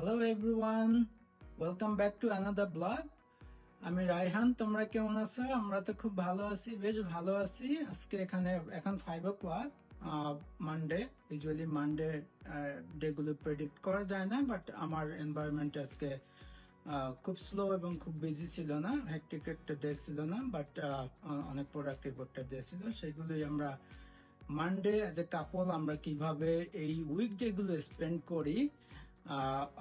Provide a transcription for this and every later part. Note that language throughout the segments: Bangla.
Hello everyone, welcome back to another blog. আমি রায়হান, তোমরা কেমন আছো? আমরা তো খুব ভালো আছি, বেশ ভালো আছি। আজকে এখন 5 o'clock, মানডে। ইউজুয়ালি মানডে ডেগুলো প্রেডিক্ট করা যায় না, বাট আমার এনভায়রনমেন্ট আজকে খুব স্লো এবং খুব বিজি ছিল না, হেক্টিক একটা ডে ছিল না, বাট অনেক প্রোডাক্টিভ একটা ডে ছিল। সেগুলোই আমরা মানডে অ্যাজ এ কাপল আমরা কিভাবে এই উইকডে গুলো স্পেন্ড করি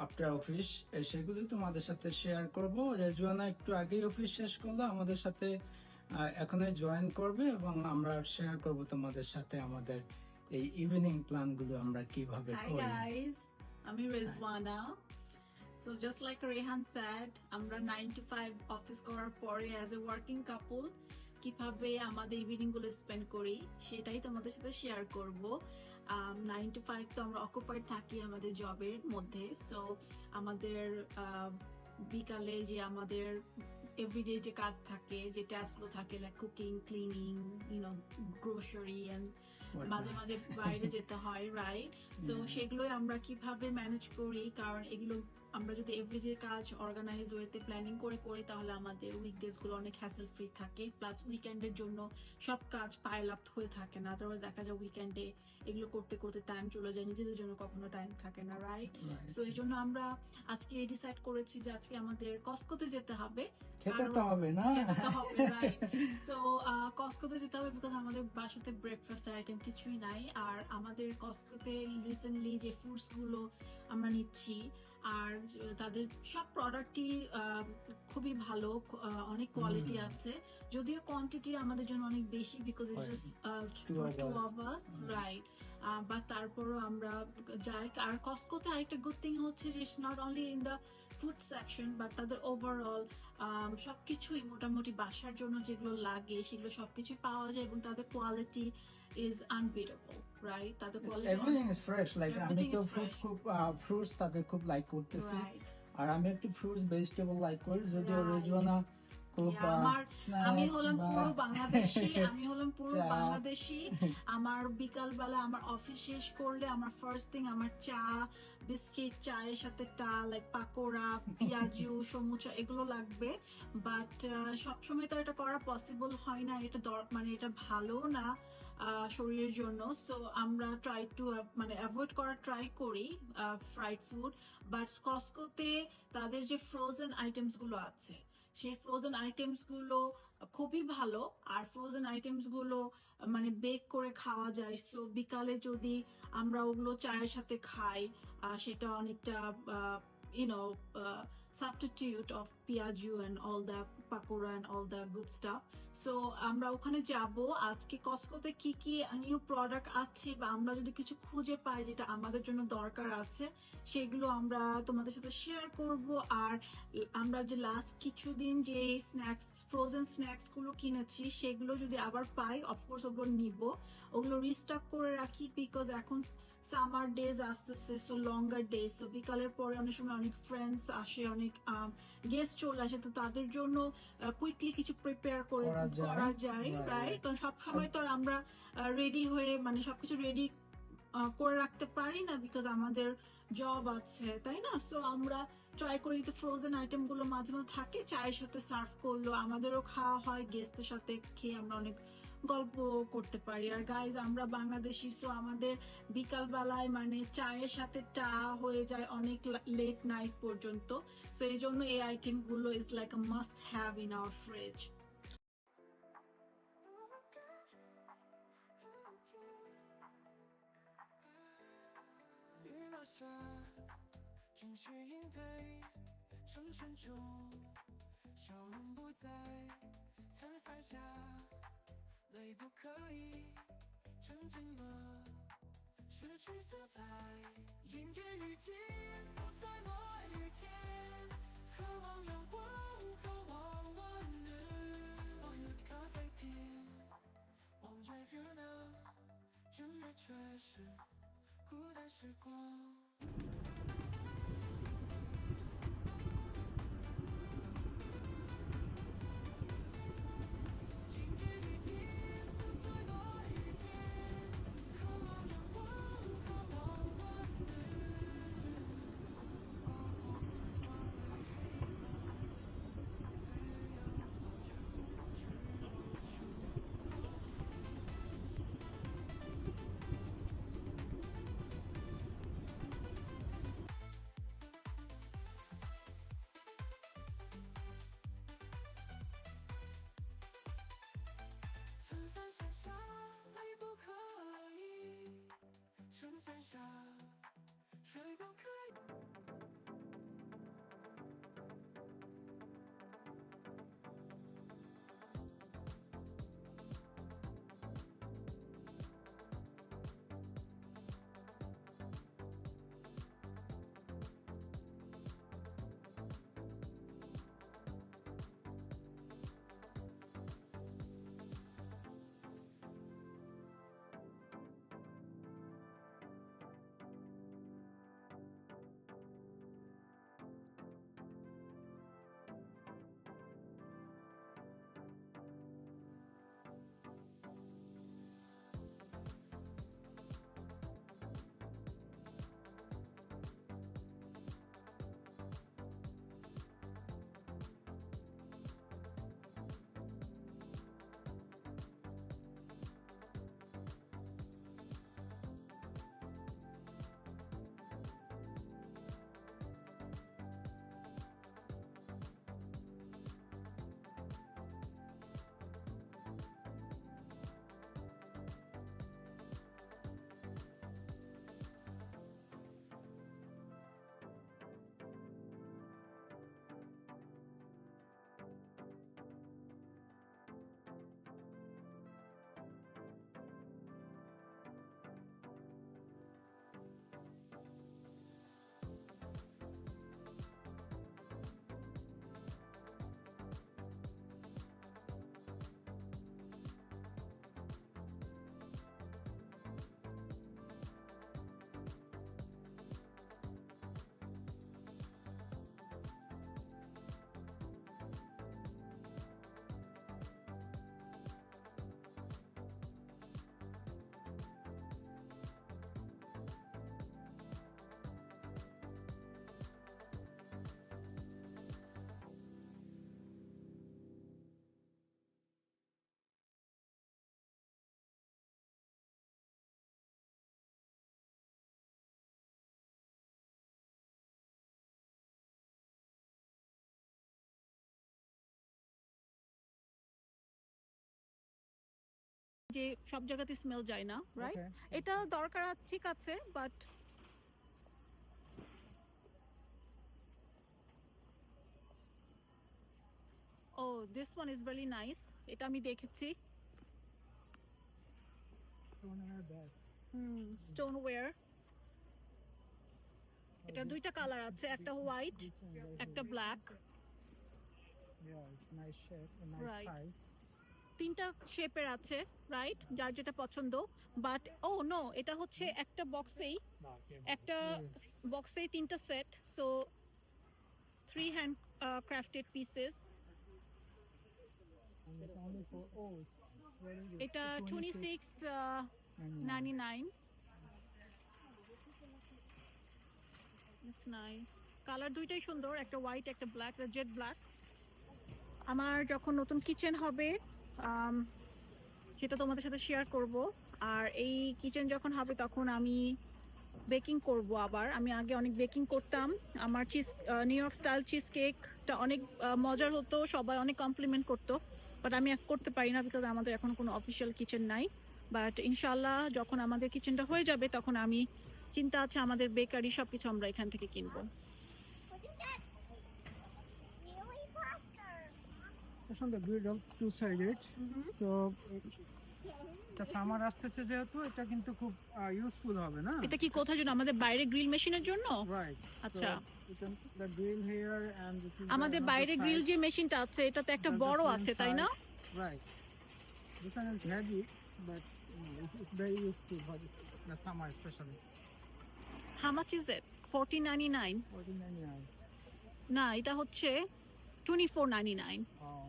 আফটার অফিস, সেগুলো তোমাদের সাথে শেয়ার করব। রেজওয়ানা একটু আগেই অফিস শেষ করলো, আমাদের সাথে এখনই জয়েন করবে এবং আমরা শেয়ার করব তোমাদের সাথে আমাদের এই ইভিনিং প্ল্যান গুলো আমরা কিভাবে Hi করি। guys, আমি Rezwana. So just like Rehan said, আমরা 9 to 5 অফিস করার পরে as a working couple কিভাবে আমাদের ইভিনিং গুলো স্পেন্ড করি সেটাই তোমাদের সাথে শেয়ার করব। 9 to 5 তো আমরা অকুপাইড থাকি আমাদের জবের মধ্যে, সো আমাদের বিকালে যে আমাদের এভরিডে যে কাজ থাকে, যে টাস্কগুলো থাকে, like cooking, cleaning, grocery and মাঝে মাঝে বাইরে যেতে হয়, রাইট? সো সেগুলোই আমরা কিভাবে ম্যানেজ করি, কারণ এগুলো আমরা যদি এভরিডে কাজ অর্গানাইজ ওয়েতে প্ল্যানিং করে করি তাহলে আমাদের উইকডেজ গুলো অনেক হ্যাসেল ফ্রি থাকে, প্লাস উইকেন্ডের জন্য সব কাজ পাইল আপ হয়ে থাকে না। আদারওয়াইজ দেখা যায় উইকেন্ডে এগুলো করতে করতে টাইম চলে যায়, নিজেদের জন্য কখনো টাইম থাকে না, রাইট? সো এই জন্য আমরা আজকে ডিসাইড করেছি যে আজকে আমাদের কস্কোতে যেতে হবে। খেতে তো হবে না? সো কস্কোতে যেতে হবে বিকজ আমাদের বাসাতে ব্রেকফাস্ট আইটেম কিছুই নাই, আর আমাদের কস্কোতে রিসেন্টলি যে ফুডস গুলো আমরা নিচ্ছি আর তাদের সব প্রোডাক্টই খুবই ভালো, অনেক কোয়ালিটি আছে, যদিও কোয়ান্টিটি আমাদের জন্য অনেক বেশি because it's just two of us, right? But তারপরও আমরা যাই। আর কস্কোতে আরেকটা গুড থিং হচ্ছে যে it's not only in the food section, but তাদের ওভারঅল সবকিছুই মোটামুটি বাসার জন্য যেগুলো লাগে সেগুলো সবকিছুই পাওয়া যায় এবং তাদের কোয়ালিটি is unbeatable, right? তাদের quality everything is fresh, like আমি তো ফ্রুটস তাদের খুব লাইক করতেছি, আর আমি একটু ফ্রুটস ভেজিটেবল লাইক করি, যদিও রেজওয়ানা আমি হলাম পুরো বাংলাদেশি। আমার বিকালবেলা আমার অফিস শেষ করলে আমার ফার্স্ট থিং আমার চা, বিস্কিট, চায়ের সাথে লাইক পাকোড়া, পেঁয়াজু, সমুচা এগুলো লাগবে। বাট সবসময় তো এটা করা পসিবল হয় না, এটা মানে এটা ভালো না শরীরের জন্য। সো আমরা ট্রাই টু মানে অ্যাভয়েড করার ট্রাই করি ফ্রাইড ফুড। বাট কস্কোতে তাদের যে ফ্রোজেন আইটেমস গুলো আছে সেই ফ্রোজেন আইটেমস গুলো খুবই ভালো, আর ফ্রোজেন আইটেমস গুলো মানে বেক করে খাওয়া যায়। সো বিকালে যদি আমরা ওগুলো চায়ের সাথে খাই, সেটা অনেকটা you know substitute of piyaju and all the pakora and all the good stuff. So আমরা ওখানে যাব আজকে। কস্কোতে কি কি নিউ প্রোডাক্ট আছে বা আমরা যদি কিছু খুঁজে পাই যেটা আমাদের জন্য দরকার আছে সেগুলো আমরা তোমাদের সাথে শেয়ার করব। আর আমরা যে লাস্ট কিছুদিন যে স্ন্যাক্স, ফ্রোজেন স্ন্যাক্স গুলো কিনেছি সেগুলো যদি আবার পাই অফকোর্স ওগুলো নিব, ওগুলো রিস্টক করে রাখি বিকজ এখন সামার ডেজ আসতেছে, সো লঙ্গার ডে। সো বিকালের পরে অনেক সময় অনেক ফ্রেন্ডস আসে, অনেক গেস্ট চলে আসে, তো তাদের জন্য কুইকলি কিছু প্রিপেয়ার করে করা যায়, রাইট? তো সবসময় তো আমরা রেডি হয়ে মানে সবকিছু রেডি করে রাখতে পারি না বিকজ আমাদের জব আছে, তাই না? সো আমরা ট্রাই করি তো ফ্রোজেন আইটেম গুলো মাঝে মাঝে থাকে, চায়ের সাথে সার্ভ করলো, আমাদেরও খাওয়া হয়, গেস্টের সাথে খেয়ে আমরা অনেক গল্প করতে পারি। আর গাইজ আমরা বাংলাদেশি, সো আমাদের বিকাল বেলায় মানে চায়ের সাথে চা হয়ে যায় অনেক লেট নাইট পর্যন্ত। সো এই জন্য এই আইটেম গুলো is like a must have in our fridge সব জায়গাতে স্মেল যায় না, রাইট? Okay. এটা দরকার ঠিক আছে, but oh this one is very nice. এটা আমি দেখেছি। স্টোনওয়্যার, এটা দুইটা কালার আছে, একটা হোয়াইট একটা black. Yeah, it's nice shape, a nice Right. size. তিনটা শেপের আছে, রাইট? যার যেটা পছন্দ। বাট ও নো, এটা হচ্ছে একটা বক্সেই তিনটা set, so 3 hand crafted pieces. And it's only for it's very good. এটা 26.99। নাইস কালার, দুইটাই সুন্দর, একটা হোয়াইট একটা ব্ল্যাক, জেড ব্ল্যাক। আমার যখন নতুন কিচেন হবে সেটা তোমাদের সাথে শেয়ার করব। আর এই কিচেন যখন হবে তখন আমি বেকিং করব আবার। আমি আগে অনেক বেকিং করতাম। আমার নিউ ইয়র্ক স্টাইল চিজ কেকটা অনেক মজার হতো, সবাই অনেক কমপ্লিমেন্ট করতো। বাট আমি করতে পারি না, বিকজ আমাদের এখন কোনো অফিসিয়াল কিচেন নাই। বাট ইনশাল্লাহ যখন আমাদের কিচেনটা হয়ে যাবে তখন আমি চিন্তা আছে আমাদের বেকারি সবকিছু আমরা এখান থেকে কিনবো। It's on the griddle, two-sided. So এটা সামার আসতেছে যেহেতু এটা কিন্তু খুব ইউজফুল হবে না? এটা কি কোথায় জন্য? আমাদের বাইরে গ্রিল মেশিনের জন্য? Right. আচ্ছা। The grill here and this is আমাদের বাইরে গ্রিল যে মেশিনটা আছে এটাতে একটা বড় আছে, তাই না? Right. This one is heavy, but it's very useful for the summer especially. How much is it? 14.99? 14.99. না, এটা হচ্ছে 24.99. Oh,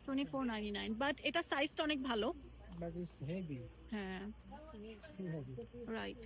24.99, বাট এটা সাইজটা অনেক ভালো। but it's heavy. হ্যাঁ, It's too heavy. রাইট।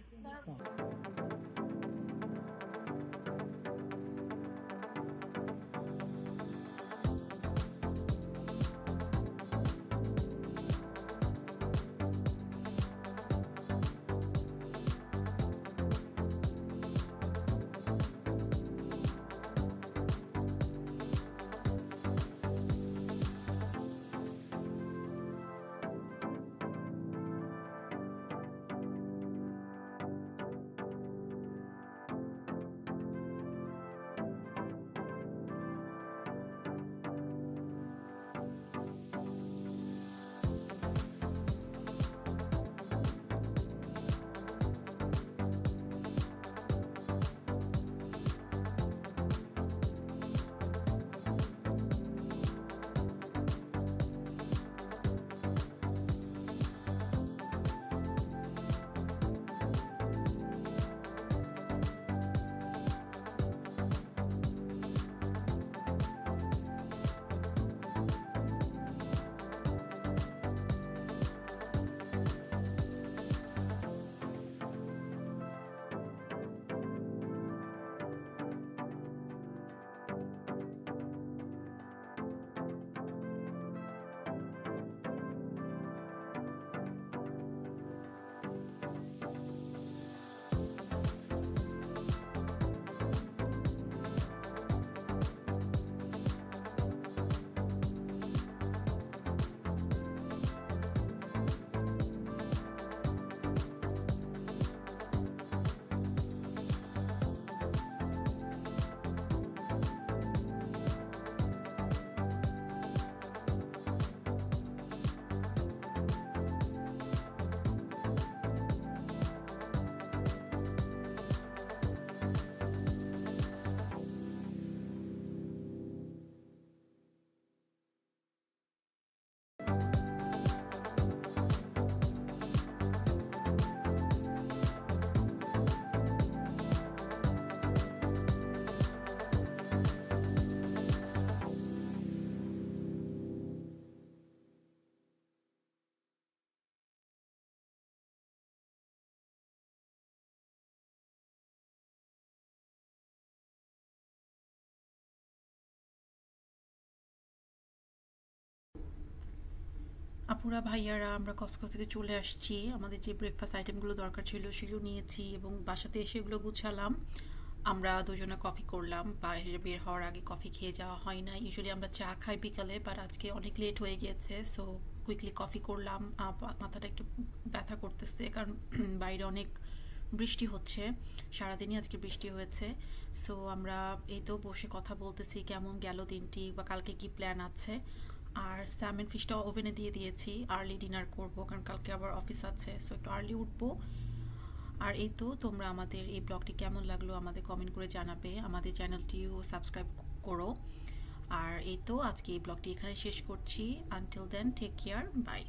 আপুরা ভাইয়ারা আমরা কসকো থেকে চলে আসছি। আমাদের যে ব্রেকফাস্ট আইটেমগুলো দরকার ছিল সেগুলো নিয়েছি এবং বাসাতে এসে এগুলো গুছালাম। আমরা দুজনে কফি করলাম, বাইরে বের হওয়ার আগে কফি খেয়ে যাওয়া হয় না। ইউজুয়ালি আমরা চা খাই বিকালে, বাট আজকে অনেক লেট হয়ে গিয়েছে, সো কুইকলি কফি করলাম। মাথাটা একটু ব্যথা করতেছে কারণ বাইরে অনেক বৃষ্টি হচ্ছে, সারাদিনই আজকে বৃষ্টি হয়েছে। সো আমরা এই তো বসে কথা বলতেছি কেমন গেল দিনটি বা কালকে কি প্ল্যান আছে। আর স্যামন ফিশটা ওভেনে দিয়ে দিয়েছি, আর্লি ডিনার করব কারণ কালকে আবার অফিস আছে, সো একটু আর্লি উঠবো। আর এই তো তোমরা আমাদের এই ব্লগটি কেমন লাগলো আমাদের কমেন্ট করে জানাবে, আমাদের চ্যানেলটিও সাবস্ক্রাইব করো। আর এই তো আজকে এই ব্লগটি এখানে শেষ করছি। Until then take care, by.